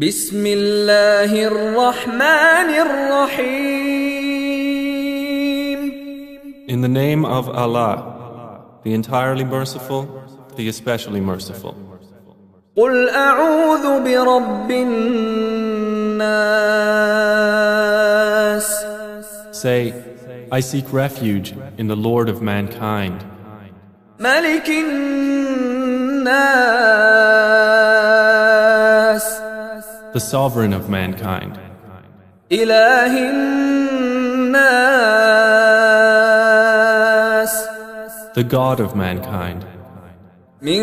بسم الله الرحمن الرحيم. In the name of Allah, the entirely merciful, the especially merciful. قل أعوذ برب الناس. Say, I seek refuge in the Lord of mankind, ملك الناس. the sovereign of mankind, إله الناس. the God of mankind, من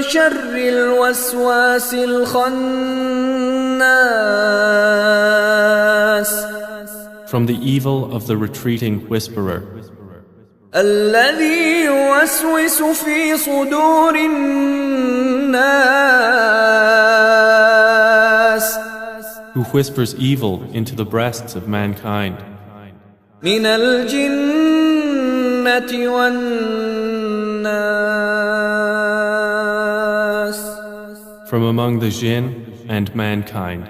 شر الوسواس الخناس. from the evil of the retreating whisperer, الذي يوسوس في صدور الناس. who whispers evil into the breasts of mankind, من الجنة والناس. from among the jinn and mankind.